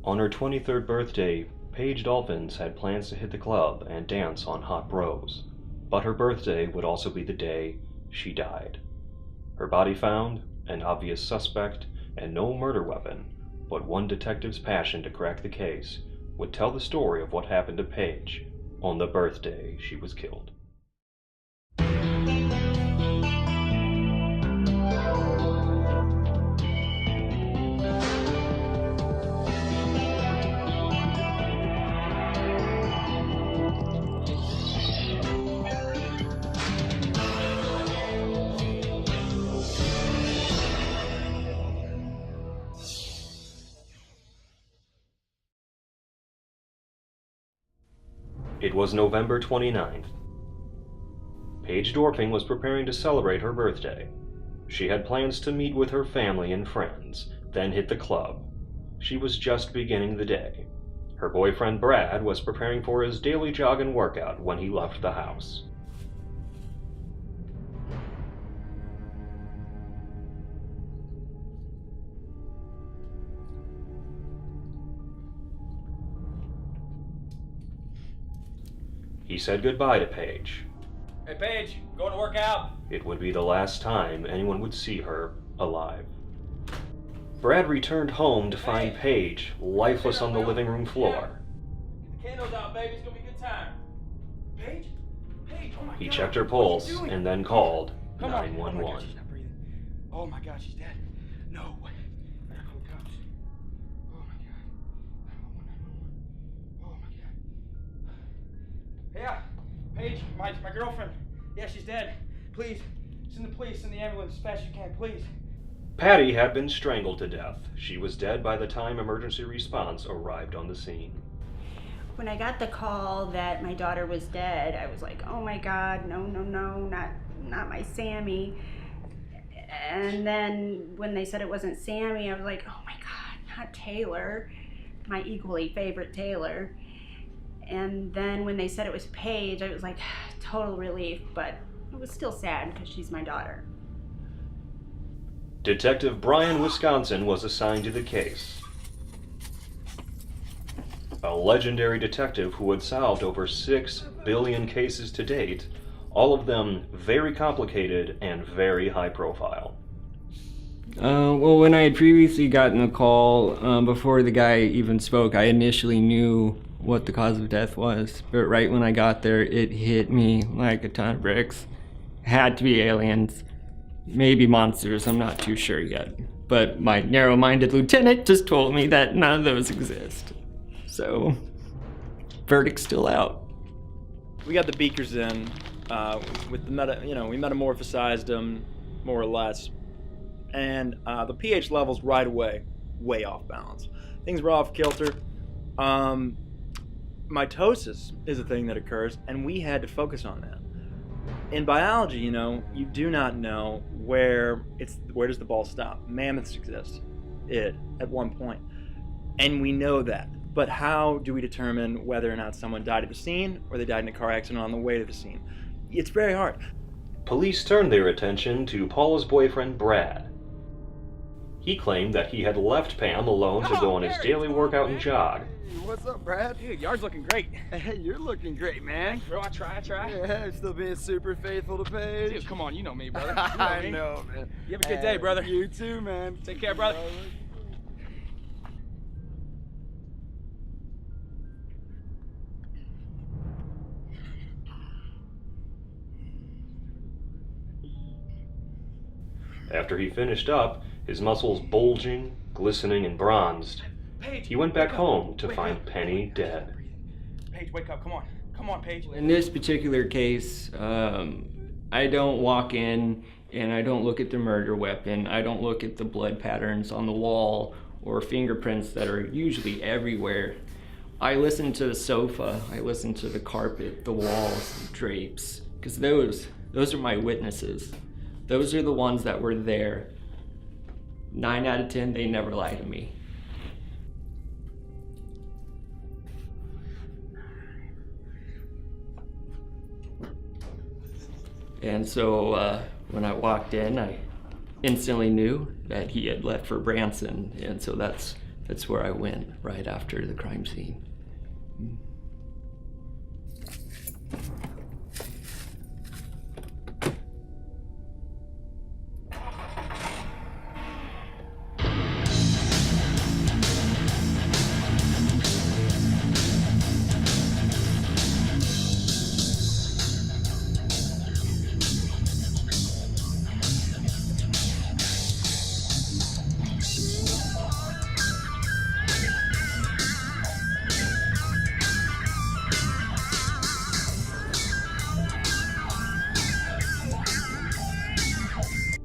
On her 23rd birthday, Paige Dolphins had plans to hit the club and dance on Hot Bros, but her birthday would also be the day she died. Her body found, an obvious suspect, and no murder weapon, but one detective's passion to crack the case would tell the story of what happened to Paige on the birthday she was killed. It was November 29th. Paige Dorfing was preparing to celebrate her birthday. She had plans to meet with her family and friends, then hit the club. She was just beginning the day. Her boyfriend Brad was preparing for his daily jog and workout when he left the house. He said goodbye to Paige. Hey Paige, going to work out? It would be the last time anyone would see her alive. Brad returned home to find Paige lifeless on the living room floor. Get the candles out, baby. It's gonna be a good time. Paige? Paige, oh my God. He checked her pulse and then called 911. Oh my God, she's not breathing. Oh my God, she's dead. No way. I gotta call the cops. Oh my God. 911. Oh my God. Yeah, Paige, my girlfriend. Yeah, she's dead. Please, send the police, send the ambulance as fast as you can, please. Patty had been strangled to death. She was dead by the time emergency response arrived on the scene. When I got the call that my daughter was dead, I was like, oh my God, no, not my Sammy. And then when they said it wasn't Sammy, I was like, oh my God, not Taylor, my equally favorite Taylor. And then when they said it was Paige, I was like, total relief, but it was still sad because she's my daughter. Detective Brian Wisconsin was assigned to the case. A legendary detective who had solved over 6 billion cases to date, all of them very complicated and very high profile. Well, when I had previously gotten a call, before the guy even spoke, I initially knew what the cause of death was. But right when I got there, it hit me like a ton of bricks. Had to be aliens. Maybe monsters, I'm not too sure yet. But my narrow-minded lieutenant just told me that none of those exist. So, verdict's still out. We got the beakers in, with the we metamorphosized them, more or less. And the pH levels right away, way off balance. Things were off kilter. Mitosis is a thing that occurs, and we had to focus on that. In biology, you do not know where does the ball stop. Mammoths exist, at one point, and we know that. But how do we determine whether or not someone died at the scene or they died in a car accident on the way to the scene? It's very hard. Police turned their attention to Paula's boyfriend Brad. He claimed that he had left Pam alone to go on his daily workout and jog. What's up, Brad? Dude, yard's looking great. Hey, you're looking great, man. Bro, I try. Yeah, still being super faithful to Paige. Dude, come on, you know me, brother. I know, man. You have a good day, brother. You too, man. Take care, brother. After he finished up, his muscles bulging, glistening, and bronzed, Paige, he went back wake home up. to Wake find up. Penny dead. Paige, wake up. Come on, Paige. In this particular case, I don't walk in and I don't look at the murder weapon. I don't look at the blood patterns on the wall or fingerprints that are usually everywhere. I listen to the sofa, I listen to the carpet, the walls, the drapes, because those are my witnesses. Those are the ones that were there. 9 out of 10, they never lie to me. And so when I walked in, I instantly knew that he had left for Branson, and so that's That's where I went right after the crime scene.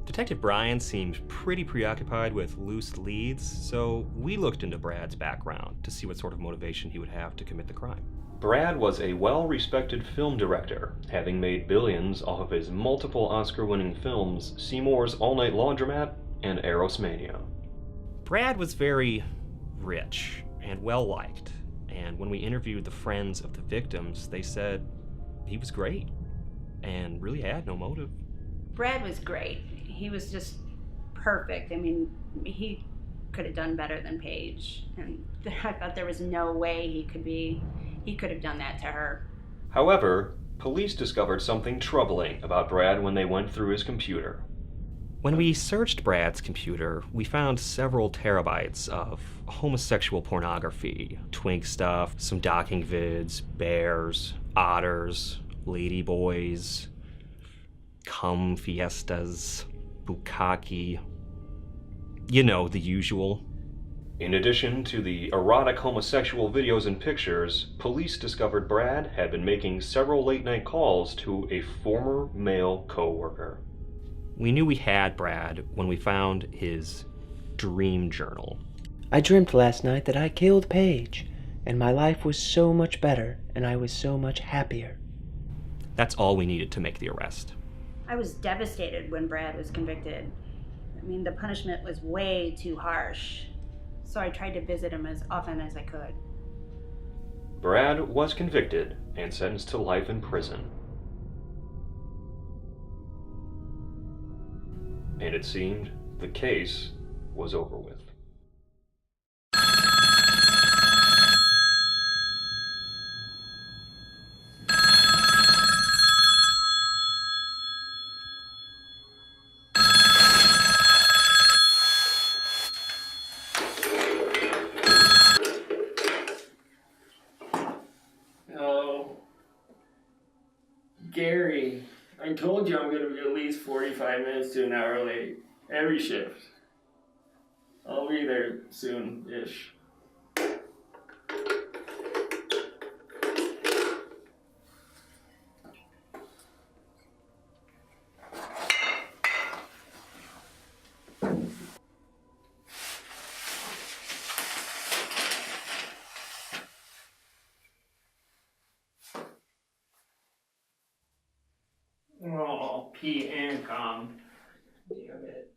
Detective Brian seemed pretty preoccupied with loose leads, so we looked into Brad's background to see what sort of motivation he would have to commit the crime. Brad was a well-respected film director, having made billions off of his multiple Oscar-winning films Seymour's All Night Laundromat and Aerosmania. Brad was very rich and well-liked, and when we interviewed the friends of the victims, they said he was great and really had no motive. Brad was great. He was just perfect. I mean, he could have done better than Paige, and I thought there was no way he could have done that to her. However, police discovered something troubling about Brad when they went through his computer. When we searched Brad's computer, we found several terabytes of homosexual pornography, twink stuff, some docking vids, bears, otters, ladyboys, cum fiestas, bukkake, you know, the usual. In addition to the erotic homosexual videos and pictures, police discovered Brad had been making several late-night calls to a former male co-worker. We knew we had Brad when we found his dream journal. I dreamt last night that I killed Paige, and my life was so much better, and I was so much happier. That's all we needed to make the arrest. I was devastated when Brad was convicted. I mean, the punishment was way too harsh, so I tried to visit him as often as I could. Brad was convicted and sentenced to life in prison. And it seemed the case was over with. Oh, Gary, I told you I'm going to be at least 45 minutes to an hour late. Every shift. I'll be there soon-ish. Oh, P and com. Damn it.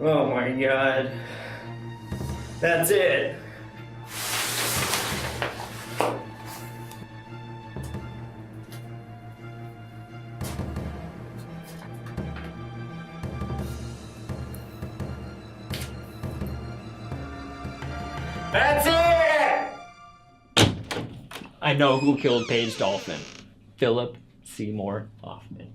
Oh my God. That's it. That's it! I know who killed Paige Dolphin. Philip Seymour Hoffman.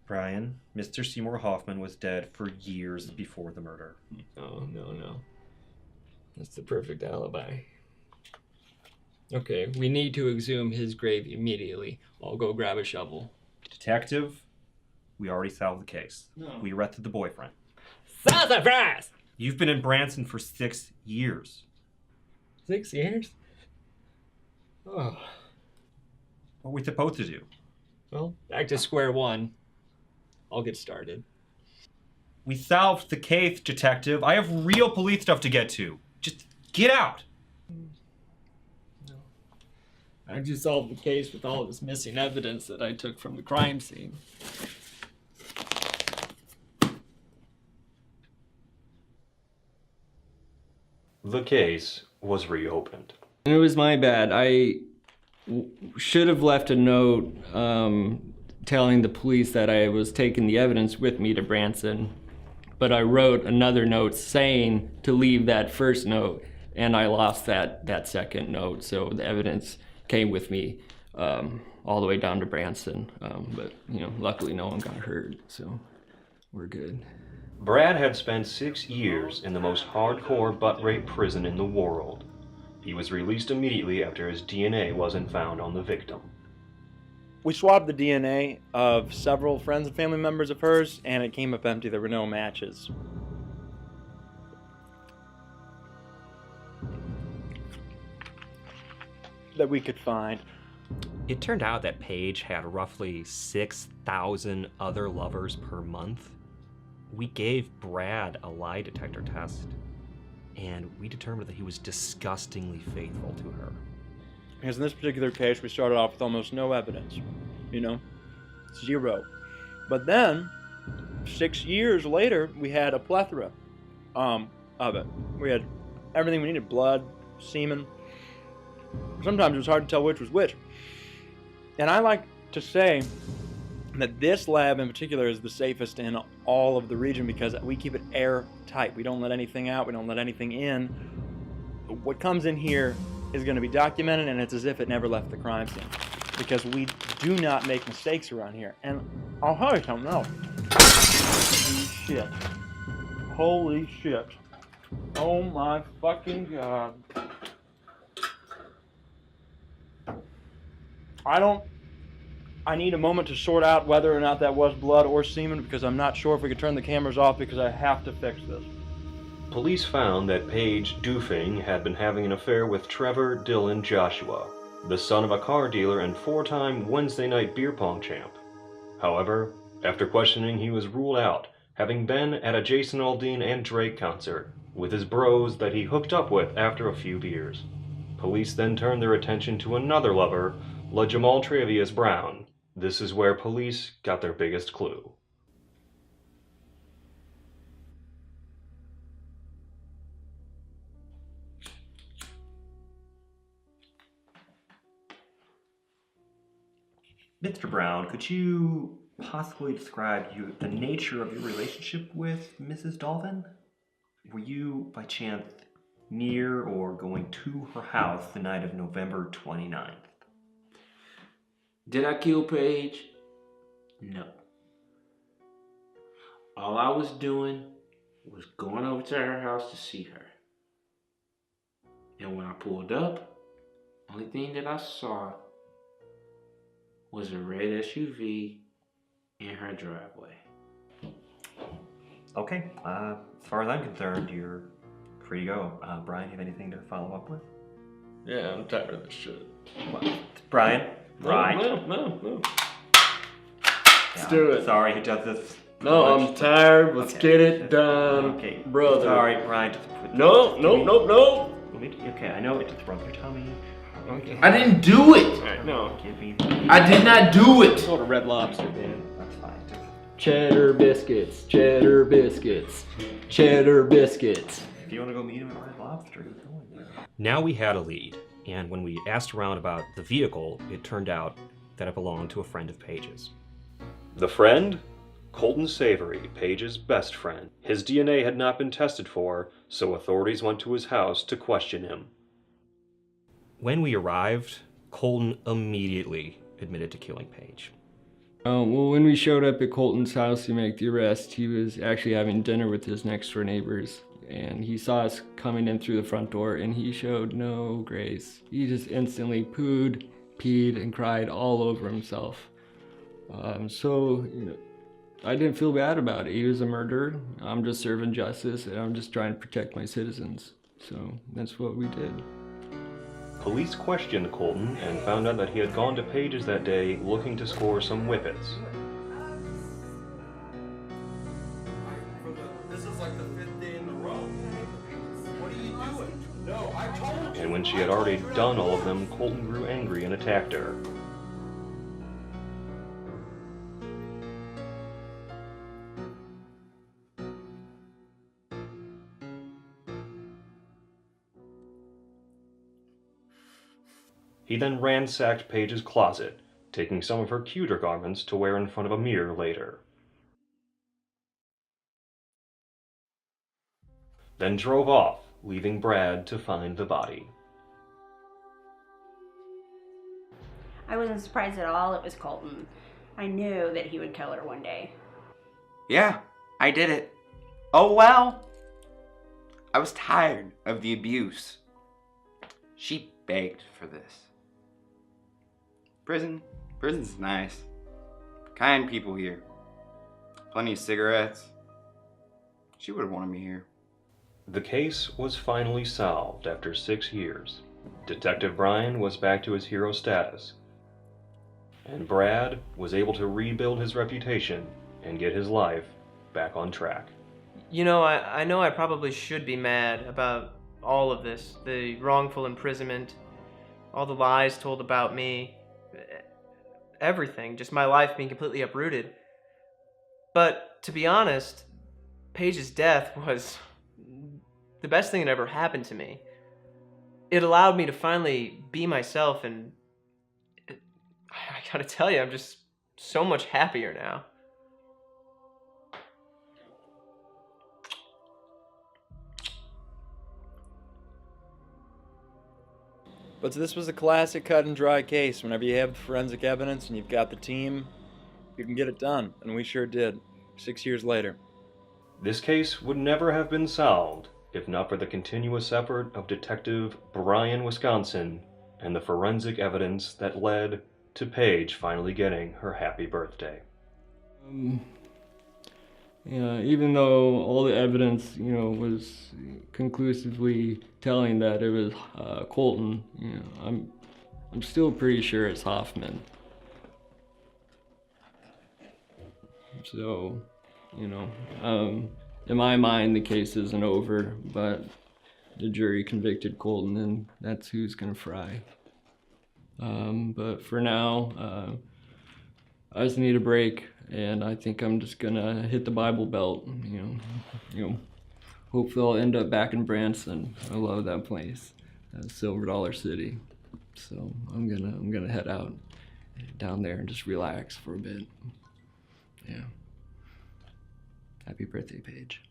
Brian, Mr. Seymour Hoffman was dead for years before the murder. Oh, no. That's the perfect alibi. Okay, we need to exhume his grave immediately. I'll go grab a shovel. Detective, we already solved the case. No. We arrested the boyfriend. Surprise! You've been in Branson for 6 years. 6 years? Oh. What are we supposed to do? Well, back to square one. I'll get started. We solved the case, detective. I have real police stuff to get to. Just get out. No. How'd you solve the case with all this missing evidence that I took from the crime scene? The case was reopened. And it was my bad. I should have left a note telling the police that I was taking the evidence with me to Branson, but I wrote another note saying to leave that first note, and I lost that second note, so the evidence came with me all the way down to Branson, but you know, luckily no one got hurt, so we're good. Brad had spent 6 years in the most hardcore butt rape prison in the world. He was released immediately after his DNA wasn't found on the victim. We swabbed the DNA of several friends and family members of hers, and it came up empty. There were no matches. That we could find. It turned out that Paige had roughly 6,000 other lovers per month. We gave Brad a lie detector test, and we determined that he was disgustingly faithful to her. Because in this particular case, we started off with almost no evidence. You know? 0. But then, 6 years later, we had a plethora of it. We had everything we needed. Blood, semen. Sometimes it was hard to tell which was which. And I like to say that this lab in particular is the safest in all of the region because we keep it airtight. We don't let anything out. We don't let anything in. What comes in here is going to be documented, and it's as if it never left the crime scene. Because we do not make mistakes around here. And I'll tell you something else. Holy shit. Holy shit. Oh my fucking God. I need a moment to sort out whether or not that was blood or semen because I'm not sure if we could turn the cameras off because I have to fix this. Police found that Paige Doofing had been having an affair with Trevor Dylan Joshua, the son of a car dealer and 4-time Wednesday night beer pong champ. However, after questioning, he was ruled out, having been at a Jason Aldean and Drake concert with his bros that he hooked up with after a few beers. Police then turned their attention to another lover, LaJamal Travius Brown. This is where police got their biggest clue. Mr. Brown, could you possibly describe the nature of your relationship with Mrs. Dolphin? Were you, by chance, near or going to her house the night of November 29th? Did I kill Paige? No. All I was doing was going over to her house to see her. And when I pulled up, only thing that I saw was a red SUV in her driveway. Okay, as far as I'm concerned, you're free to go. Brian, you have anything to follow up with? Yeah, I'm tired of this shit. What? Brian? Brian? No. Let's do it. Sorry, he does this. No, I'm tired. Let's get it done. Okay, brother. Sorry, Brian. No. Okay, I know it just rubs your tummy. Okay. I didn't do it! Alright, no. Give me. I did not do it! Sort of Red Lobster, man. That's fine. Cheddar biscuits. Cheddar biscuits. Cheddar biscuits. If you want to go meet him at Red Lobster, he's going there. Now we had a lead, and when we asked around about the vehicle, it turned out that it belonged to a friend of Paige's. The friend? Colton Savory, Paige's best friend. His DNA had not been tested for, so authorities went to his house to question him. When we arrived, Colton immediately admitted to killing Paige. Well, when we showed up at Colton's house to make the arrest, he was actually having dinner with his next door neighbors. And he saw us coming in through the front door, and he showed no grace. He just instantly pooed, peed, and cried all over himself. So, I didn't feel bad about it. He was a murderer. I'm just serving justice, and I'm just trying to protect my citizens. So that's what we did. Police questioned Colton and found out that he had gone to Paige's that day looking to score some whippets. This is like the 5th day in a row. What are you doing? No, I told and when she had already done all of them, Colton grew angry and attacked her. He then ransacked Paige's closet, taking some of her cuter garments to wear in front of a mirror later. Then drove off, leaving Brad to find the body. I wasn't surprised at all it was Colton. I knew that he would kill her one day. Yeah, I did it. Oh well. I was tired of the abuse. She begged for this. Prison's nice. Kind people here. Plenty of cigarettes. She would have wanted me here. The case was finally solved after 6 years. Detective Brian was back to his hero status, and Brad was able to rebuild his reputation and get his life back on track. You know, I know I probably should be mad about all of this. The wrongful imprisonment, all the lies told about me, everything, just my life being completely uprooted. But to be honest, Paige's death was the best thing that ever happened to me. It allowed me to finally be myself, and I gotta tell you, I'm just so much happier now. But this was a classic cut and dry case. Whenever you have the forensic evidence and you've got the team, you can get it done. And we sure did, 6 years later. This case would never have been solved if not for the continuous effort of Detective Brian Wisconsin and the forensic evidence that led to Paige finally getting her happy birthday. Yeah, even though all the evidence, was conclusively telling that it was Colton, I'm still pretty sure it's Hoffman. So, in my mind, the case isn't over, but the jury convicted Colton, and that's who's gonna fry. But for now, I just need a break, and I think I'm just gonna hit the Bible Belt. Hopefully I'll end up back in Branson. I love that place, Silver Dollar City. So I'm gonna head out down there and just relax for a bit. Yeah. Happy birthday, Paige.